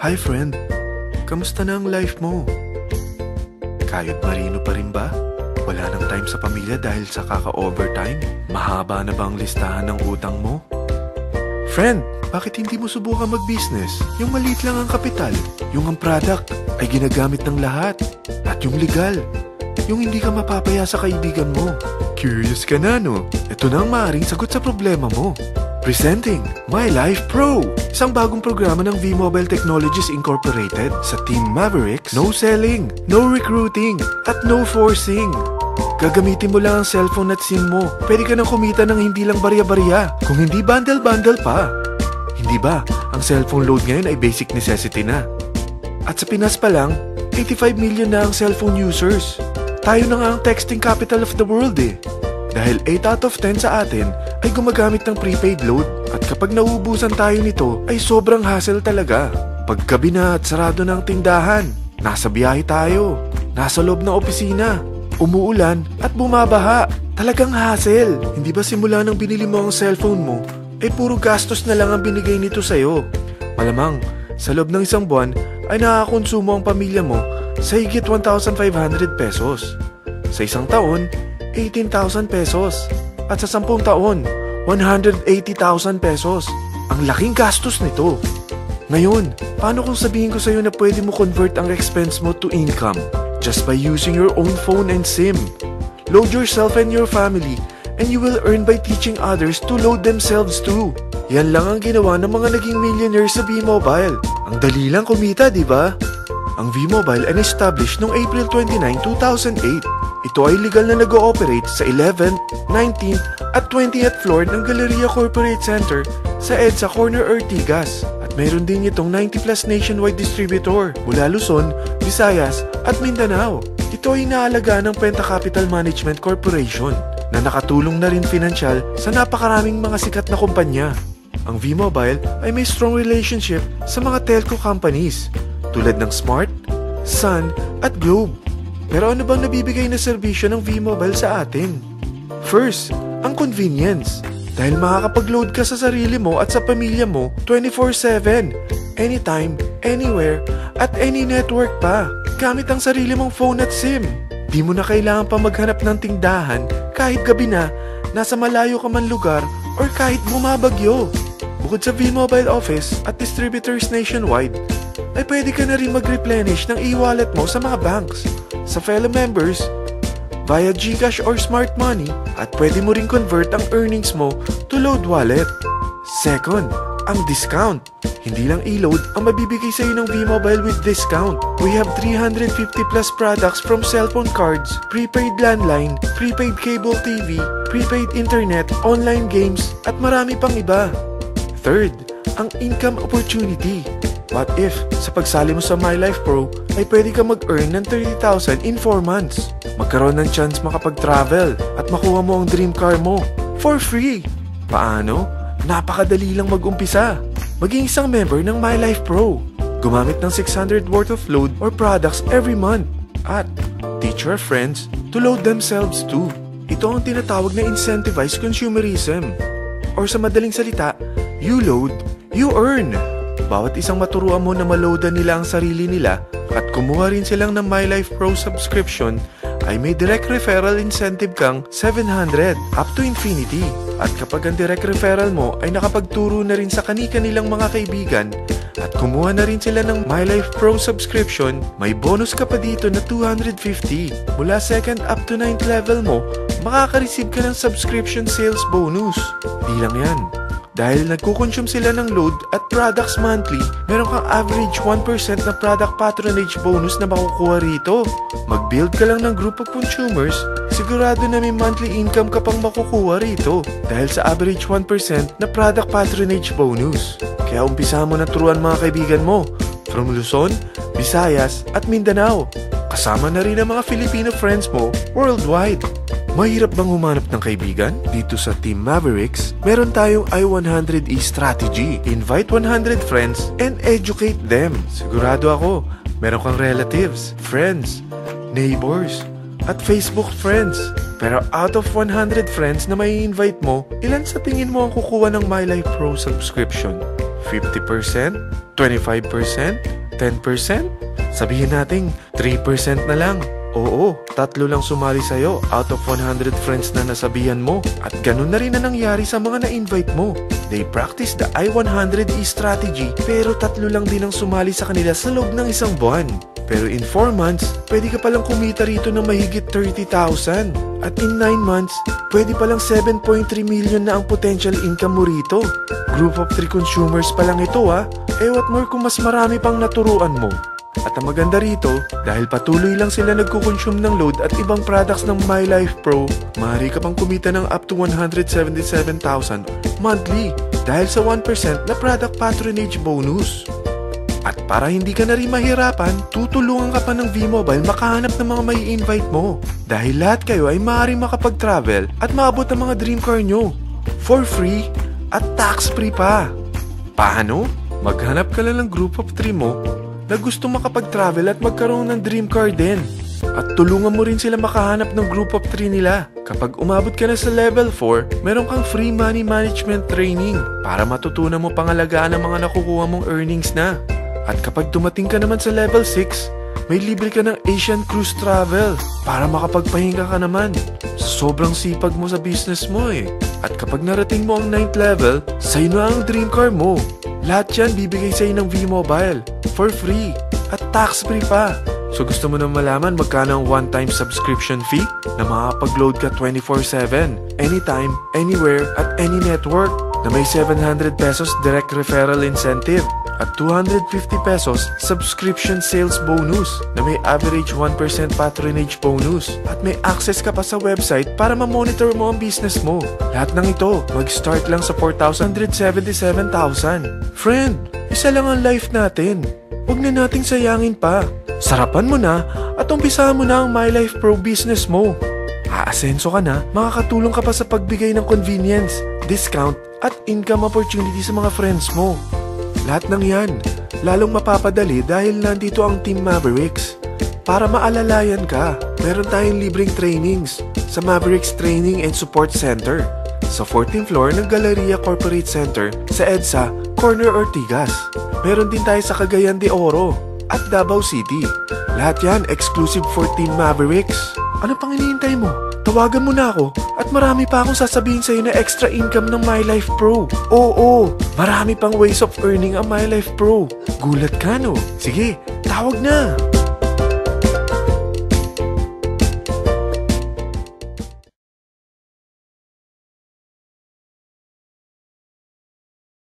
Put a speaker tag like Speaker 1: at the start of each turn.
Speaker 1: Hi friend, kamusta na ang life mo? Kayod marino pa rin ba? Wala nang time sa pamilya dahil sa kaka-overtime? Mahaba na ba ang listahan ng utang mo? Friend, bakit hindi mo subukan mag-business? Yung maliit lang ang kapital, yung ang product ay ginagamit ng lahat, at yung legal, yung hindi ka mapapaya sa kaibigan mo. Curious ka na, no? Ito na ang maaaring sagot sa problema mo. Presenting My Life Pro, isang bagong programa ng V-Mobile Technologies Incorporated sa Team Mavericks. No selling, no recruiting, at no forcing. Gagamitin mo lang ang cellphone at SIM mo. Pwede ka nang kumita ng hindi lang barya-barya, kung hindi bundle-bundle pa. Hindi ba, ang cellphone load ngayon ay basic necessity na. At sa Pinas pa lang, 85 million na ang cellphone users. Tayo na nga ang texting capital of the world eh. Dahil 8 out of 10 sa atin ay gumagamit ng prepaid load. At kapag nauubusan tayo nito ay sobrang hassle talaga. Paggabi na at sarado ng tindahan, nasa biyahe tayo, nasa loob ng opisina, umuulan at bumabaha. Talagang hassle. Hindi ba simula nang binili mo ang cellphone mo, ay puro gastos na lang ang binigay nito sa'yo? Malamang, sa loob ng isang buwan ay nakakakonsumo ang pamilya mo sa higit 1,500 pesos. Sa isang taon, 18,000 pesos. At sa 10 taon, 180,000 pesos. Ang laking gastos nito. Ngayon, paano kung sabihin ko sa'yo na pwede mo convert ang expense mo to income just by using your own phone and SIM? Load yourself and your family and you will earn by teaching others to load themselves too. Yan lang ang ginawa ng mga naging millionaires sa V-Mobile. Ang dali lang kumita, di ba? Ang V-Mobile ay established noong April 29, 2008. Ito ay legal na nag-ooperate sa 11th, 19th at 20th floor ng Galleria Corporate Center sa EDSA Corner Ortigas. At mayroon din itong 90+ nationwide distributor mula Luzon, Visayas at Mindanao. Ito ay inaalagaan ng Penta Capital Management Corporation na nakatulong na rin pinansyal sa napakaraming mga sikat na kumpanya. Ang V-Mobile ay may strong relationship sa mga telco companies tulad ng Smart, Sun at Globe. Pero ano bang nabibigay na serbisyo ng V-Mobile sa atin? First, ang convenience. Dahil makakapag-load ka sa sarili mo at sa pamilya mo 24/7, anytime, anywhere, at any network pa. Gamit ang sarili mong phone at SIM. Di mo na kailangan pa maghanap ng tindahan kahit gabi na, nasa malayo ka man lugar, or kahit bumabagyo. Bukod sa V-Mobile office at distributors nationwide, ay pwede ka na rin mag-replenish ng e-wallet mo sa mga banks, sa fellow members, via GCash or Smart Money, at pwede mo rin convert ang earnings mo to load wallet. Second, ang discount. Hindi lang e-load ang mabibigay sa iyo ng V-Mobile with discount. We have 350+ products from cellphone cards, prepaid landline, prepaid cable TV, prepaid internet, online games, at marami pang iba. Third, ang income opportunity. What if, sa pagsali mo sa My Life Pro, ay pwede ka mag-earn ng 30,000 in 4 months? Magkaroon ng chance makapag-travel at makuha mo ang dream car mo for free. Paano? Napakadali lang mag-umpisa. Maging isang member ng My Life Pro. Gumamit ng 600 worth of load or products every month. At teach your friends to load themselves too. Ito ang tinatawag na incentivized consumerism. Or sa madaling salita, you load, you earn. Bawat isang maturuan mo na maloadan nila ang sarili nila at kumuha rin silang ng My Life Pro subscription, ay may direct referral incentive kang 700 up to infinity. At kapag ang direct referral mo ay nakapagturo na rin sa kani-kanilang mga kaibigan at kumuha na rin sila ng My Life Pro subscription, may bonus ka pa dito na 250. Mula 2nd up to 9th level mo, makaka-receive ka ng subscription sales bonus. Di lang yan. Dahil nagkukonsume sila ng load at products monthly, meron kang average 1% na product patronage bonus na makukuha rito. Mag-build ka lang ng group of consumers, sigurado na may monthly income ka pang makukuha rito dahil sa average 1% na product patronage bonus. Kaya umpisa mo na turuan mga kaibigan mo from Luzon, Visayas at Mindanao. Kasama na rin ang mga Filipino friends mo worldwide. Mahirap bang humanap ng kaibigan? Dito sa Team Mavericks, meron tayong I100E strategy. Invite 100 friends and educate them. Sigurado ako, meron kang relatives, friends, neighbors, at Facebook friends. Pero out of 100 friends na may invite mo, ilan sa tingin mo ang kukuha ng My Life Pro subscription? 50%? 25%? 10%? Sabihin natin 3% na lang. Oo, 3 lang sumali sa'yo out of 100 friends na nasabihan mo. At ganun na rin na nangyari sa mga na-invite mo. They practice the I-100E strategy pero 3 lang din ang sumali sa kanila sa loob ng 1 buwan. Pero in 4 months, pwede ka palang kumita rito ng mahigit 30,000. At in 9 months, pwede palang 7.3 million na ang potential income mo rito. Group of 3 consumers pa lang ito what more kung mas marami pang naturuan mo. At ang maganda rito, dahil patuloy lang sila nagkukonsume ng load at ibang products ng MyLife Pro, maaari ka pang kumita ng up to 177,000 monthly dahil sa 1% na product patronage bonus. At para hindi ka na rin mahirapan, tutulungan ka pa ng V-Mobile makahanap ng mga may invite mo. Dahil lahat kayo ay maaaring makapag-travel at maabot ang mga dream car nyo. For free at tax-free pa. Paano? Maghanap ka lang ng group of 3 mo na gusto makapag-travel at magkaroon ng dream car din. At tulungan mo rin sila makahanap ng group of 3 nila. Kapag umabot ka na sa level 4, meron kang free money management training para matutunan mo pangalagaan ang mga nakukuha mong earnings na. At kapag dumating ka naman sa level 6, may libre ka ng Asian Cruise Travel para makapagpahinga ka naman. Sobrang sipag mo sa business mo At kapag narating mo ang 9th level, sa'yo na ang dream car mo. Lahat yan bibigay sa'yo ng V-Mobile for free at tax-free pa. So gusto mo na malaman magkano ang one-time subscription fee na makakapag-load ka 24/7, anytime, anywhere, at any network na may 700 pesos direct referral incentive at 250 pesos subscription sales bonus na may average 1% patronage bonus at may access ka pa sa website para ma-monitor mo ang business mo. Lahat ng ito mag-start lang sa 4,177,000. Friend, isa lang ang life natin. Huwag na nating sayangin pa. Sarapan mo na at umpisahan mo na ang MyLife Pro business mo. Aasenso ka na, makakatulong ka pa sa pagbigay ng convenience, discount at income opportunity sa mga friends mo. Lahat ng yan, lalong mapapadali dahil nandito ang Team Mavericks. Para maalalayan ka, meron tayong libreng trainings sa Mavericks Training and Support Center sa 14th floor ng Galleria Corporate Center sa EDSA, Corner Ortigas. Meron din tayo sa Cagayan de Oro at Davao City. Lahat yan exclusive for Team Mavericks. Ano pang hinihintay mo? Tawagan mo na ako at marami pa akong sasabihin sa'yo na extra income ng MyLife Pro. Oo, marami pang ways of earning ang MyLife Pro. Gulat ka no? Sige, tawag na!